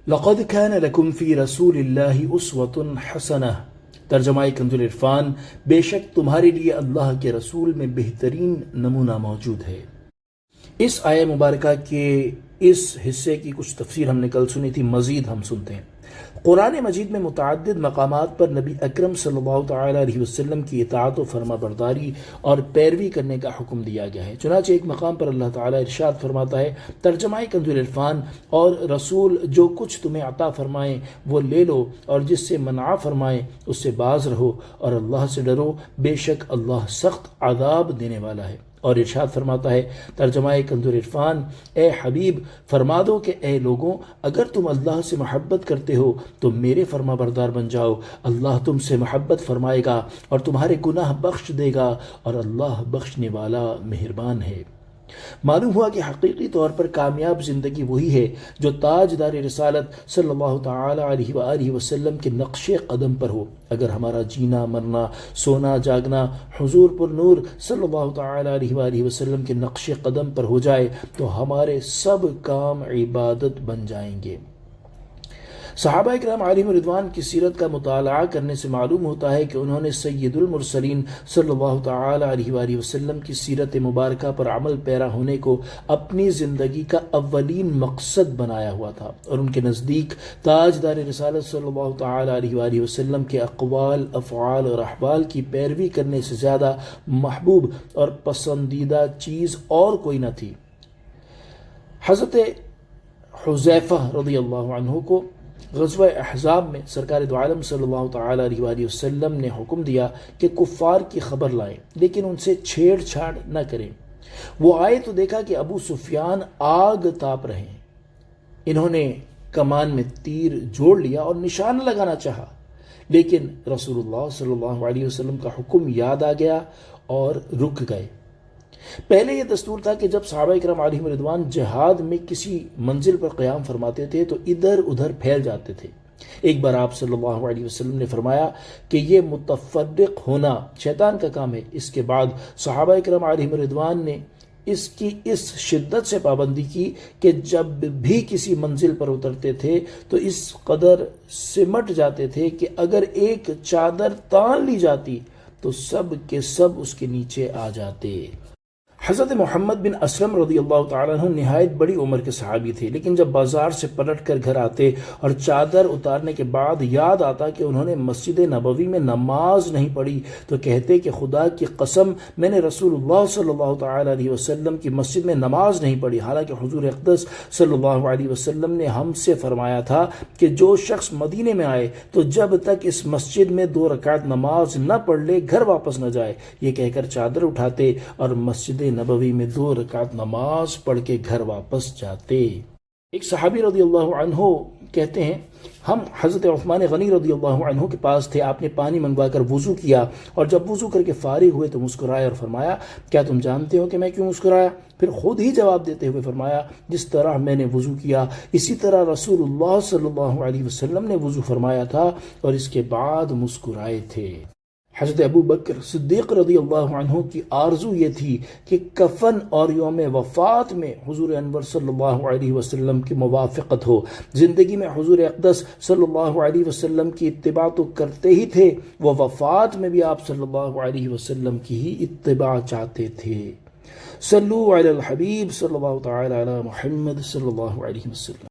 لقد كان لكم في رسول اللہ اسوۃ حسنہ۔ ترجمہ کنز العرفان، بے شک تمہارے لیے اللہ کے رسول میں بہترین نمونہ موجود ہے۔ اس آیہ مبارکہ کے اس حصے کی کچھ تفسیر ہم نے کل سنی تھی، مزید ہم سنتے ہیں۔ قرآن مجید میں متعدد مقامات پر نبی اکرم صلی اللہ تعالی علیہ وسلم کی اطاعت و فرما برداری اور پیروی کرنے کا حکم دیا گیا ہے۔ چنانچہ ایک مقام پر اللہ تعالی ارشاد فرماتا ہے، ترجمہ کنز العرفان، اور رسول جو کچھ تمہیں عطا فرمائیں وہ لے لو، اور جس سے منع فرمائیں اس سے باز رہو، اور اللہ سے ڈرو، بے شک اللہ سخت عذاب دینے والا ہے۔ اور ارشاد فرماتا ہے، ترجمہ کنز العرفان، اے حبیب فرما دو کہ اے لوگوں، اگر تم اللہ سے محبت کرتے ہو تو میرے فرما بردار بن جاؤ، اللہ تم سے محبت فرمائے گا اور تمہارے گناہ بخش دے گا، اور اللہ بخشنے والا مہربان ہے۔ معلوم ہوا کہ حقیقی طور پر کامیاب زندگی وہی ہے جو تاجدار رسالت صلی اللہ تعالی علیہ وآلہ وسلم کے نقش قدم پر ہو۔ اگر ہمارا جینا مرنا سونا جاگنا حضور پر نور صلی اللہ تعالی علیہ وآلہ وسلم کے نقش قدم پر ہو جائے تو ہمارے سب کام عبادت بن جائیں گے۔ صحابہ اکرام علیہم رضوان کی سیرت کا مطالعہ کرنے سے معلوم ہوتا ہے کہ انہوں نے سید المرسلین صلی اللہ تعالی علیہ وآلہ وسلم کی سیرت مبارکہ پر عمل پیرا ہونے کو اپنی زندگی کا اولین مقصد بنایا ہوا تھا، اور ان کے نزدیک تاجدار رسالت صلی اللہ تعالی علیہ وآلہ وسلم کے اقوال افعال اور احوال کی پیروی کرنے سے زیادہ محبوب اور پسندیدہ چیز اور کوئی نہ تھی۔ حضرت حذیفہ رضی اللہ عنہ کو غزوہ احزاب میں سرکار دو عالم صلی اللہ تعالی علیہ وآلہ وسلم نے حکم دیا کہ کفار کی خبر لائیں لیکن ان سے چھیڑ چھاڑ نہ کریں۔ وہ آئے تو دیکھا کہ ابو سفیان آگ تاپ رہے ہیں۔ انہوں نے کمان میں تیر جوڑ لیا اور نشانہ لگانا چاہا، لیکن رسول اللہ صلی اللہ علیہ وسلم کا حکم یاد آ گیا اور رک گئے۔ پہلے یہ دستور تھا کہ جب صحابہ اکرام علیہم رضوان جہاد میں کسی منزل پر قیام فرماتے تھے تو ادھر ادھر پھیل جاتے تھے۔ ایک بار آپ صلی اللہ علیہ وسلم نے فرمایا کہ یہ متفرق ہونا شیطان کا کام ہے۔ اس کے بعد صحابہ اکرام علیہم رضوان نے اس کی اس شدت سے پابندی کی کہ جب بھی کسی منزل پر اترتے تھے تو اس قدر سمٹ جاتے تھے کہ اگر ایک چادر تان لی جاتی تو سب کے سب اس کے نیچے آ جاتے۔ حضرت محمد بن اسلم رضی اللہ تعالیٰ عنہ نہایت بڑی عمر کے صحابی تھے، لیکن جب بازار سے پلٹ کر گھر آتے اور چادر اتارنے کے بعد یاد آتا کہ انہوں نے مسجد نبوی میں نماز نہیں پڑھی تو کہتے کہ خدا کی قسم میں نے رسول اللہ صلی اللہ تعالیٰ علیہ وسلم کی مسجد میں نماز نہیں پڑھی، حالانکہ حضور اقدس صلی اللہ علیہ وسلم نے ہم سے فرمایا تھا کہ جو شخص مدینے میں آئے تو جب تک اس مسجد میں 2 رکعت نماز نہ پڑھ لے گھر واپس نہ جائے۔ یہ کہہ کر چادر اٹھاتے اور مسجد نبوی میں 2 رکعت نماز پڑھ کے گھر واپس جاتے۔ ایک صحابی رضی اللہ عنہ کہتے ہیں، ہم حضرت عثمان غنی رضی اللہ عنہ کے پاس تھے، آپ نے پانی منگوا کر وضو کیا، اور جب وضو کر کے فارغ ہوئے تو مسکرائے اور فرمایا، کیا تم جانتے ہو کہ میں کیوں مسکرایا؟ پھر خود ہی جواب دیتے ہوئے فرمایا، جس طرح میں نے وضو کیا اسی طرح رسول اللہ صلی اللہ علیہ وسلم نے وضو فرمایا تھا، اور اس کے بعد مسکرائے تھے۔ حضرت ابو بکر صدیق رضی اللہ عنہ کی آرزو یہ تھی کہ کفن اور یوم وفات میں حضور انور صلی اللہ علیہ وسلم کی موافقت ہو۔ زندگی میں حضور اقدس صلی اللہ علیہ وسلم کی اتباع تو کرتے ہی تھے، وہ وفات میں بھی آپ صلی اللہ علیہ وسلم کی ہی اتباع چاہتے تھے۔ صلو علی الحبیب صلی اللہ تعالی علی محمد صلی اللہ علیہ وسلم۔